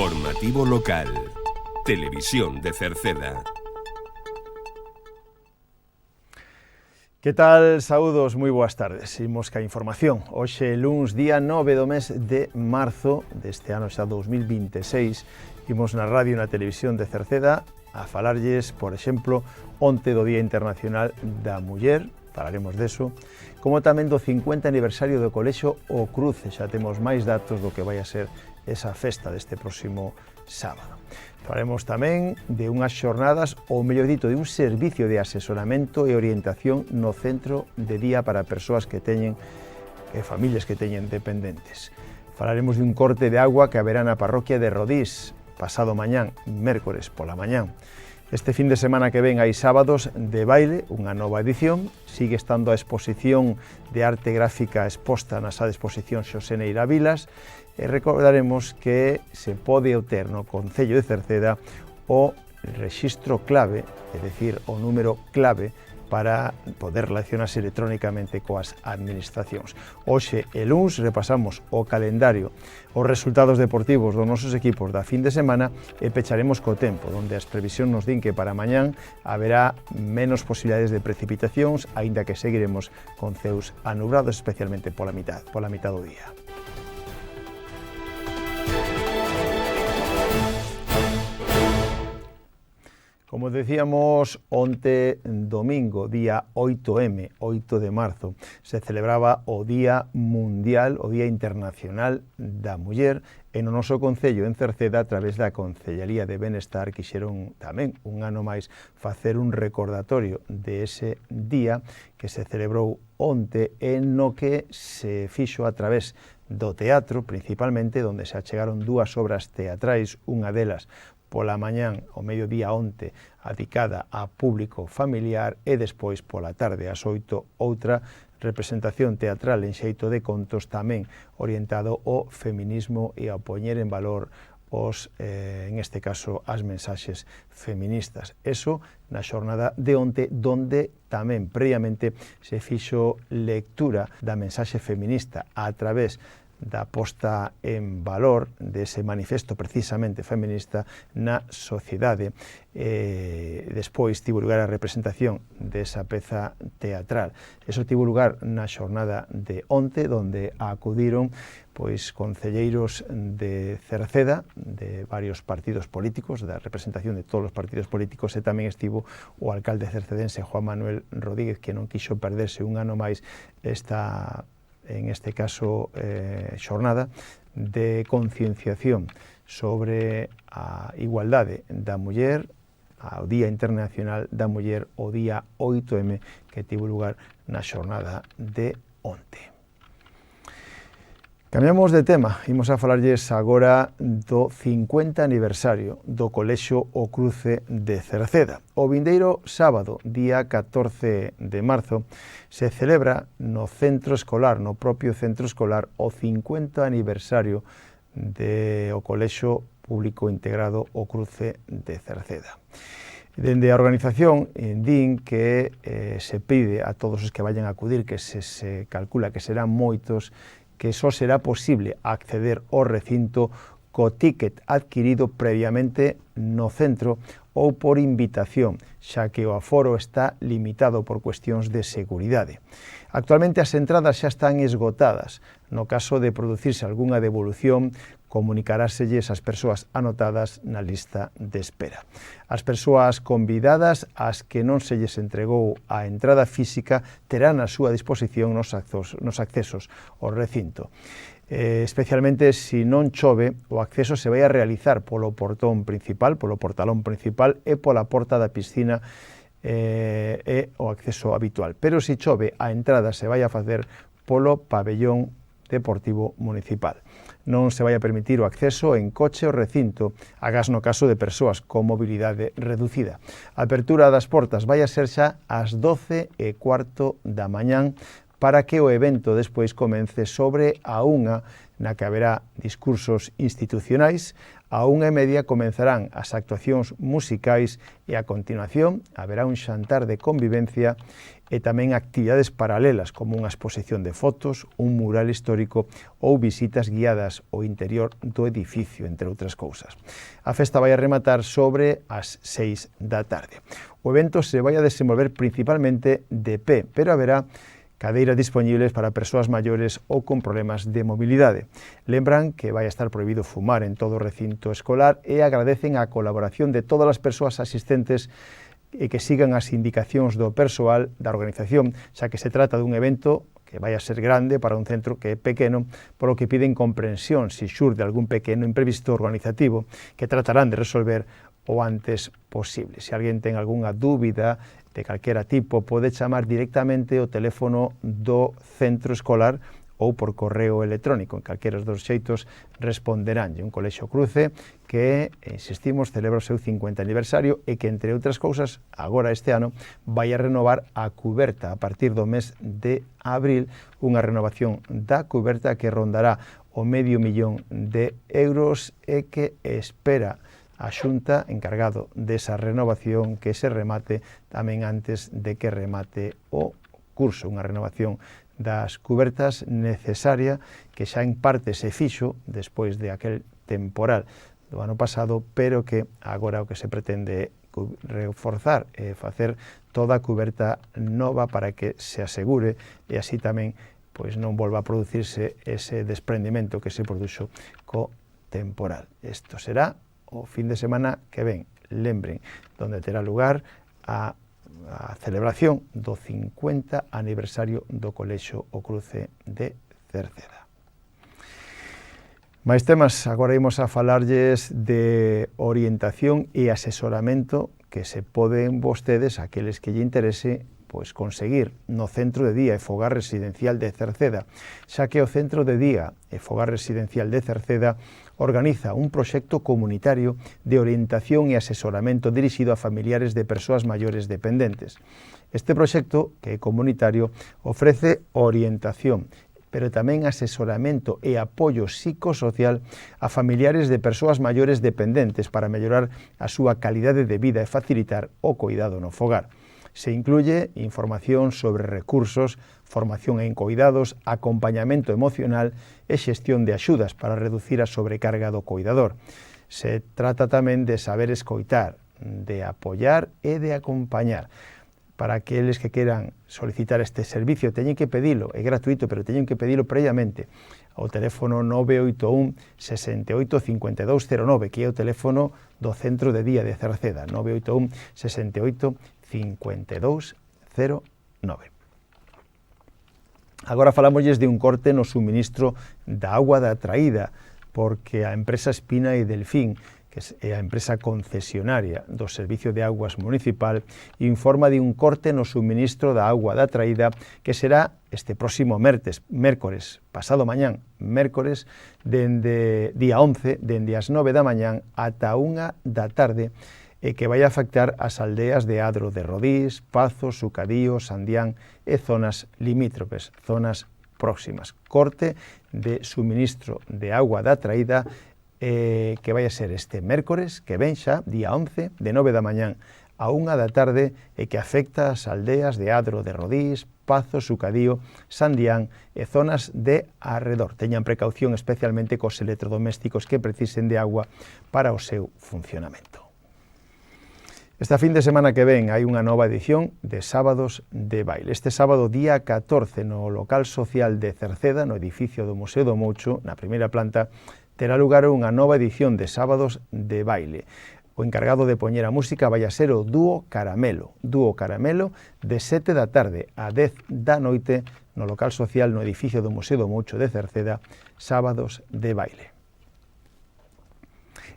Informativo local. Televisión de Cerceda. Que tal? Saúdos, moi boas tardes. Imos ca información. Hoxe, luns, día 9 do mes de marzo deste ano xa 2026, imos na radio e na televisión de Cerceda a falarlles, por exemplo, onte do Día Internacional da Muller, falaremos deso, como tamén do 50 aniversario do Colexio O Cruce. Xa temos máis datos do que vai a ser esa festa deste próximo sábado. Falaremos tamén de unhas xornadas, ou mellor dito, de un servicio de asesoramento e orientación no centro de día para persoas que teñen, familias que teñen dependentes. Falaremos de un corte de agua que haberá na parroquia de Rodís, pasado mañán, mércores pola mañán. Este fin de semana que ven hai sábados de baile, unha nova edición, sigue estando a exposición de arte gráfica exposta na sala de exposición Xosé Neira Vilas, e recordaremos que se pode obter no Concello de Cerceda o rexistro clave, é dicir, o número clave para poder relacionarse electrónicamente coas administracións. Hoxe e luns repasamos o calendario, os resultados deportivos dos nosos equipos da fin de semana e pecharemos co tempo, onde as previsións nos din que para mañán haberá menos posibilidades de precipitacións, aínda que seguiremos con ceus anubrados, especialmente pola mitad do día. Como decíamos, onte domingo, día 8M, 8 de marzo, se celebraba o Día Mundial, o Día Internacional da Muller, e no noso Concello en Cerceda, a través da Concellaría de Benestar, quixeron tamén un ano máis facer un recordatorio de ese día que se celebrou onte, en no que se fixo a través do teatro, principalmente, onde se achegaron dúas obras teatrais, unha delas pola mañán, o mediodía onte, adicada a público familiar, e despois pola tarde, ás 8, outra representación teatral en xeito de contos, tamén orientado ao feminismo e a poñer en valor os, en este caso, as mensaxes feministas. Eso na xornada de onte, donde tamén previamente se fixo lectura da mensaxe feminista a través da posta en valor dese manifesto precisamente feminista na sociedade. Despois tivo lugar a representación desa peza teatral. Eso tivo lugar na xornada de onte, donde acudiron concelleiros de Cerceda, de varios partidos políticos, da representación de todos os partidos políticos, e tamén estivo o alcalde cercedense Juan Manuel Rodríguez, que non quixo perderse un ano máis esta, en este caso, xornada de concienciación sobre a igualdade da muller, ao Día Internacional da Muller, o día 8M, que tivo lugar na xornada de onte. Cambiamos de tema, imos a falarlles agora do 50 aniversario do Colexio O Cruce de Cerceda. O vindeiro sábado, día 14 de marzo, se celebra no centro escolar, no propio centro escolar, o 50 aniversario do Colexio Público Integrado O Cruce de Cerceda. Dende a organización din que se pide a todos os que vayan a acudir, que se calcula que serán moitos, que só será posible acceder ao recinto co tícket adquirido previamente no centro ou por invitación, xa que o aforo está limitado por cuestións de seguridade. Actualmente as entradas xa están esgotadas. No caso de producirse algunha devolución, comunicáraselles as persoas anotadas na lista de espera. As persoas convidadas, ás que non se lles entregou a entrada física, terán a súa disposición nos accesos ao recinto. Especialmente se non chove, o acceso se vai a realizar polo portón principal, polo portalón principal e pola porta da piscina, e o acceso habitual. Pero se chove, a entrada se vai a facer polo pabellón deportivo municipal. Non se vai a permitir o acceso en coche ao recinto, agás no caso de persoas con mobilidade reducida. A apertura das portas vai a ser xa ás 12:15 da mañán para que o evento despois comece sobre a 1, na que haberá discursos institucionais. A 1:30 comenzarán as actuacións musicais e a continuación haberá un xantar de convivencia e tamén actividades paralelas como unha exposición de fotos, un mural histórico ou visitas guiadas ao interior do edificio, entre outras cousas. A festa vai a rematar sobre as 6 da tarde. O evento se vai a desenvolver principalmente de pé, pero haberá cadeiras dispoñibles para persoas maiores ou con problemas de mobilidade. Lembran que vai a estar prohibido fumar en todo o recinto escolar e agradecen a colaboración de todas as persoas asistentes e que sigan as indicacións do persoal da organización, xa que se trata dun evento que vai a ser grande para un centro que é pequeno, polo que piden comprensión se xurde algún pequeno imprevisto organizativo que tratarán de resolver o antes posible. Se alguén ten algunha dúbida de calquera tipo, pode chamar directamente o teléfono do centro escolar ou por correo electrónico. En calquera dos xeitos responderánlle. Un colexio Cruce que, insistimos, celebra o seu 50 aniversario e que, entre outras cousas, agora este ano, vai a renovar a cuberta a partir do mes de abril, unha renovación da cuberta que rondará o €500.000 e que espera a Xunta, encargado desa renovación, que se remate tamén antes de que remate o curso. Unha renovación das cubertas necesaria que xa en parte se fixo despois de aquel temporal do ano pasado, pero que agora o que se pretende é reforzar e facer toda a cuberta nova para que se asegure e así tamén pois non volva a producirse ese desprendimento que se produxo co temporal. Isto será o fin de semana que ven, lembren, donde terá lugar a celebración do 50 aniversario do Colexio O Cruce de Cerceda. Mais temas, agora imos a falarlles de orientación e asesoramento que se poden vostedes, aqueles que lle interese, pois conseguir no Centro de Día e Fogar Residencial de Cerceda, xa que o Centro de Día e Fogar Residencial de Cerceda organiza un proxecto comunitario de orientación e asesoramento dirixido a familiares de persoas maiores dependentes. Este proxecto, que é comunitario, ofrece orientación, pero tamén asesoramento e apoio psicosocial a familiares de persoas maiores dependentes para mellorar a súa calidade de vida e facilitar o coidado no fogar. Se incluye información sobre recursos, formación en coidados, acompañamento emocional e xestión de axudas para reducir a sobrecarga do coidador. Se trata tamén de saber escoitar, de apoiar e de acompañar. Para aqueles que queran solicitar este servicio, teñen que pedilo, é gratuito, pero teñen que pedilo previamente ao teléfono 981 68 5209, que é o teléfono do Centro de Día de Cerceda, 981 68 5209. Agora falámosles de un corte no suministro da auga da traída, porque a empresa Espina e Delfín, que é a empresa concesionaria do Servicio de Augas Municipal, informa de un corte no suministro da auga da traída que será este próximo mércores, pasado mañán, mércores, dende día 11, dende as 9 da mañán ata 1 da tarde, e que vai afectar as aldeas de Adro de Rodís, Pazo, Sucadío, Sandián e zonas limítrofes, zonas próximas. Corte de suministro de auga da traída que vai a ser este mércores, que ven xa, día 11, de 9 da mañán a 1 da tarde, e que afecta as aldeas de Adro de Rodís, Pazo, Sucadío, Sandián e zonas de arredor. Teñan precaución especialmente cos electrodomésticos que precisen de agua para o seu funcionamento. Esta fin de semana que ven hai unha nova edición de Sábados de Baile. Este sábado, día 14, no local social de Cerceda, no edificio do Museo do Moucho, na primeira planta, terá lugar unha nova edición de Sábados de Baile. O encargado de poñer a música vai a ser o Dúo Caramelo. Dúo Caramelo, de 7 da tarde a 10 da noite, no local social no edificio do Museo do Moucho de Cerceda, Sábados de Baile.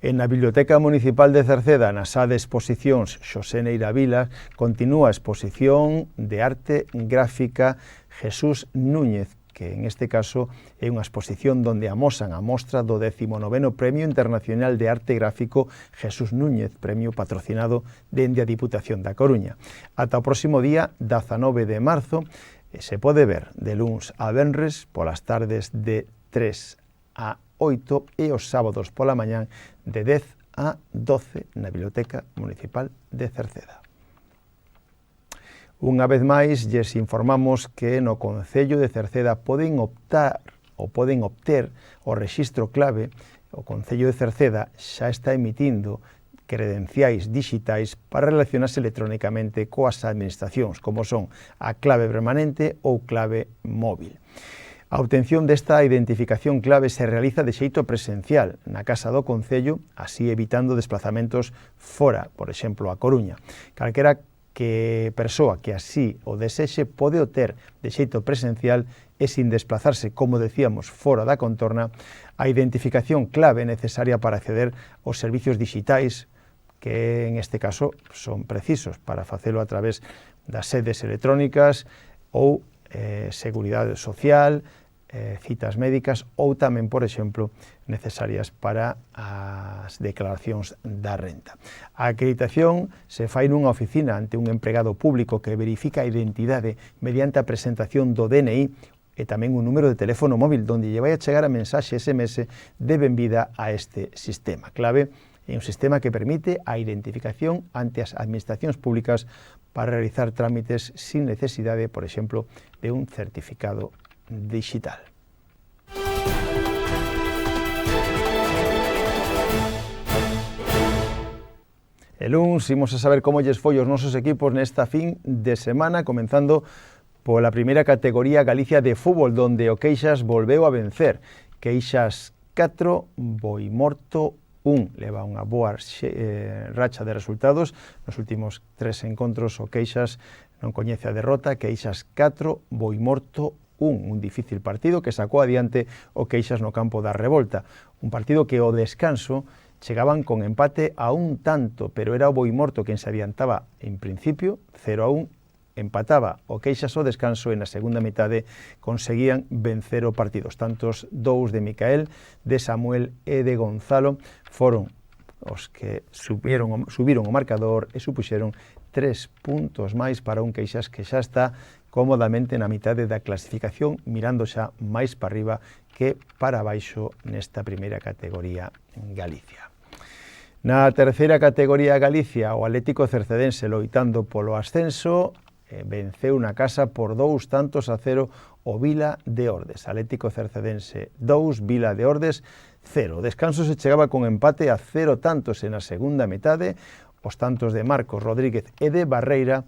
En a Biblioteca Municipal de Cerceda, na sala de exposicións Xosé Neira Vila, continúa a exposición de arte gráfica Jesús Núñez, que en este caso é unha exposición donde amosan a mostra do 19º Premio Internacional de Arte Gráfico Jesús Núñez, premio patrocinado dende a Diputación da Coruña. Ata o próximo día 19 de marzo, Se pode ver de luns a venres polas tardes de 3 a 8 e os sábados pola mañán de 10 a 12 na Biblioteca Municipal de Cerceda. Unha vez máis, lles informamos que no Concello de Cerceda poden optar ou poden obter o rexistro clave. O Concello de Cerceda xa está emitindo credenciais digitais para relacionarse electrónicamente coas administracións, como son a clave permanente ou clave móvil. A obtención desta identificación clave se realiza de xeito presencial na Casa do Concello, así evitando desplazamentos fora, por exemplo, a Coruña. Calquera persoa que así o desexe pode o ter de xeito presencial e sin desplazarse, como decíamos, fora da contorna, a identificación clave necesaria para acceder aos servicios digitais, que en este caso son precisos para facelo a través das sedes electrónicas ou seguridade social, citas médicas ou tamén, por exemplo, necesarias para as declaracións da renta. A acreditación se fai nunha oficina ante un empregado público que verifica a identidade mediante a presentación do DNI e tamén un número de teléfono móvil onde lle vai a chegar a mensaxe SMS de benvida a este sistema. Clave é un sistema que permite a identificación ante as administracións públicas para realizar trámites sin necesidade, por exemplo, de un certificado digital. E luns imos a saber como lles foi os nosos equipos nesta fin de semana, comenzando pola primeira categoría Galicia de fútbol, donde o Queixas volveu a vencer. Queixas 4, Boimorto 1. Leva unha boa racha de resultados. Nos últimos 3 encontros o Queixas non coñece a derrota. Queixas 4, Boimorto 1. Un difícil partido que sacou adiante o Queixas no campo da Revolta. Un partido que ao descanso chegaban con empate a un tanto, pero era o Boimorto quen se adiantaba en principio 0-1, empataba o Queixas ao descanso e na segunda metade conseguían vencer o partido. Os tantos dous de Micael, de Samuel e de Gonzalo foron os que subiron o marcador e supuxeron 3 puntos máis para un Queixas que xa está cómodamente na mitade da clasificación, mirando xa máis para arriba que para baixo nesta primeira categoría en Galicia. Na terceira categoría Galicia, o Atlético Cercedense loitando polo ascenso, venceu na casa por 2-0 o Vila de Ordes. Atlético Cercedense 2, Vila de Ordes 0. O descanso se chegaba con empate a 0 tantos en a segunda metade. Os tantos de Marcos Rodríguez e de Barreira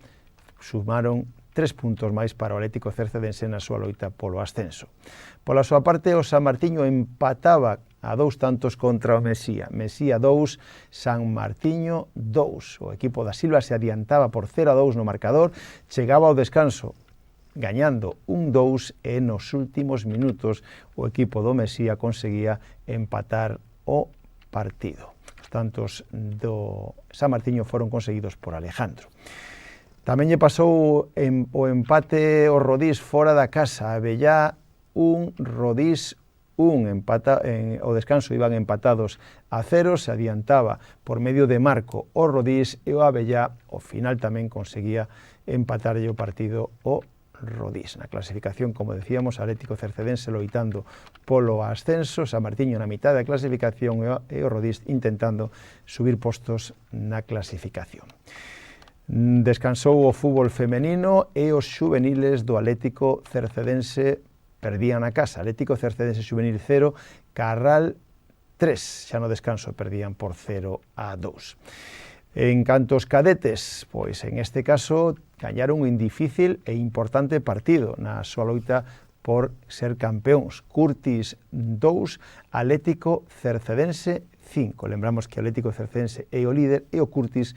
sumaron 3 puntos máis para o Atlético Cercedense na súa loita polo ascenso. Pola súa parte, o San Martiño empataba a 2 tantos contra o Mesía. Mesía 2, San Martiño 2. O equipo da Silva se adiantaba por 0-2 no marcador, chegaba ao descanso gañando 1-2 e nos últimos minutos o equipo do Mesía conseguía empatar o partido. Os tantos do San Martiño foron conseguidos por Alejandro. Tamén lle pasou o empate o Rodís fora da casa, a Abellá 1, Rodís 1, o descanso iban empatados a 0, se adiantaba por medio de Marco o Rodís e o Abellá, ao final tamén conseguía empatarlle o partido o Rodís. Na clasificación, como decíamos, Atlético Cercedense loitando polo ascenso, San Martiño na mitad da clasificación e o Rodís intentando subir postos na clasificación. Descansou o fútbol femenino e os xuveniles do Atlético Cercedense perdían a casa. Atlético Cercedense xuvenil 0, Carral 3. Xa no descanso perdían por 0-2. En canto aos cadetes, pois en este caso gañaron un difícil e importante partido na súa loita por ser campeóns. Curtis 2, Atlético Cercedense 5. Lembramos que o Atlético Cercedense é o líder e o Curtis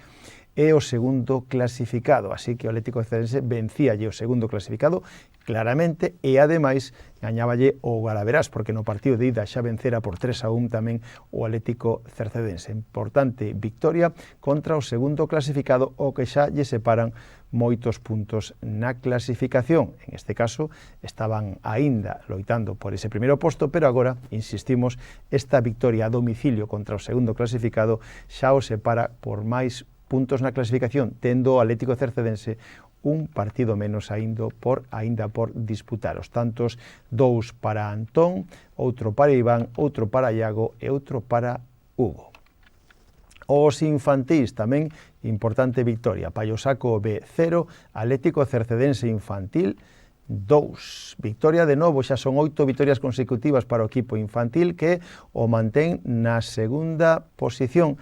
é o segundo clasificado, así que o Atlético Cercedense vencíalle o segundo clasificado claramente e ademais gañáballe o Galaverás, porque no partido de ida xa vencera por 3-1 tamén o Atlético Cercedense. Importante victoria contra o segundo clasificado, o que xa lle separan moitos puntos na clasificación. En este caso estaban aínda loitando por ese primeiro posto, pero agora, insistimos, esta victoria a domicilio contra o segundo clasificado xa o separa por máis puntos na clasificación, tendo o Atlético Cercedense un partido menos aínda por disputar. Os tantos 2 para Antón, outro para Iván, outro para Iago e outro para Hugo. Os infantís tamén importante victoria. Pallosaco B 0, Atlético Cercedense Infantil 2. Victoria de novo, xa son 8 vitorias consecutivas para o equipo infantil que o mantén na segunda posición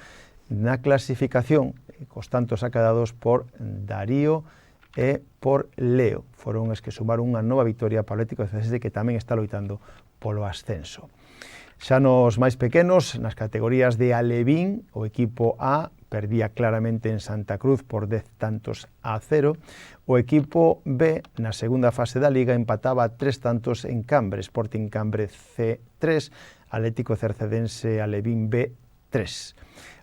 na clasificación, cos tantos acadados por Darío e por Leo. Foron os que sumaron unha nova victoria para o Atlético Cercedense que tamén está loitando polo ascenso. Xa nos máis pequenos, nas categorías de alevín, o equipo A perdía claramente en Santa Cruz por 10 tantos a 0. O equipo B, na segunda fase da Liga, empataba 3 tantos en Cambre, Sporting Cambre C3, Atlético Cercedense Alevín B 3.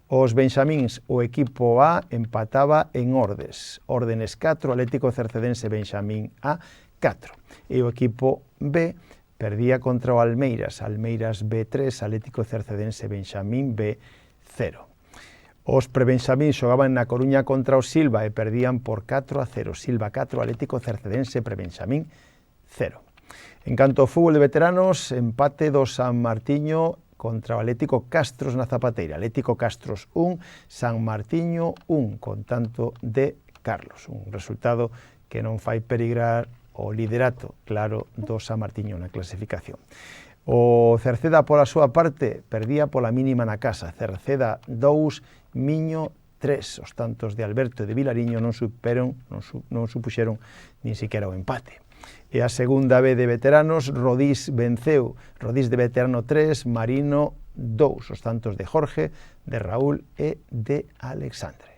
Os benxamíns, o equipo A empataba en Ordes, Órdenes 4, Atlético Cercedense Benxamín A 4. E o equipo B perdía contra o Almeiras, Almeiras B3, Atlético Cercedense Benxamín B0. Os prebenxamíns xogaban na Coruña contra o Silva e perdían por 4 a 0, Silva 4, Atlético Cercedense prebenxamín 0. En canto ao fútbol de veteranos, empate do San Martiño contra o Atlético Castros na Zapateira, Atlético Castros 1, San Martiño 1, con tanto de Carlos, un resultado que non fai perigrar o liderato, claro, do San Martiño na clasificación. O Cerceda, pola súa parte, perdía pola mínima na casa. Cerceda 2, Miño 3. Os tantos de Alberto e de Vilariño non supuxeron nin siquiera o empate. E a segunda B de veteranos, Rodís venceu. Rodís de veterano 3, Marino 2. Os tantos de Jorge, de Raúl e de Alexandre.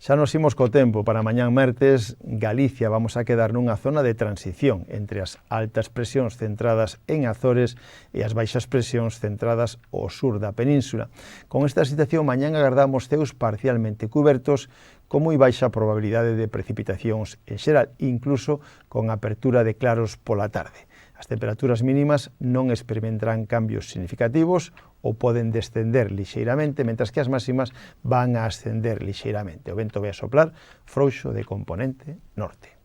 Xa nos imos co tempo. Para mañán martes, Galicia vamos a quedar nunha zona de transición entre as altas presións centradas en Azores e as baixas presións centradas ao sur da península. Con esta situación, mañán agardamos ceus parcialmente cubertos con moi baixa probabilidade de precipitacións en xeral, incluso con apertura de claros pola tarde. As temperaturas mínimas non experimentarán cambios significativos ou poden descender lixeiramente, mentras que as máximas van a ascender lixeiramente. O vento vai a soplar frouxo de componente norte.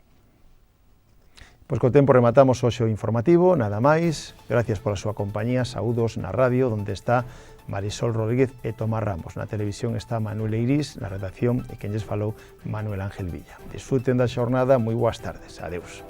Pois co tempo rematamos hoxe o informativo, nada máis. Gracias pola súa compañía, saúdos na radio, onde está Marisol Rodríguez e Tomás Ramos. Na televisión está Manuel Eirís, na redacción e quen lles falou Manuel Ángel Villa. Disfruten da xornada, moi boas tardes. Adeus.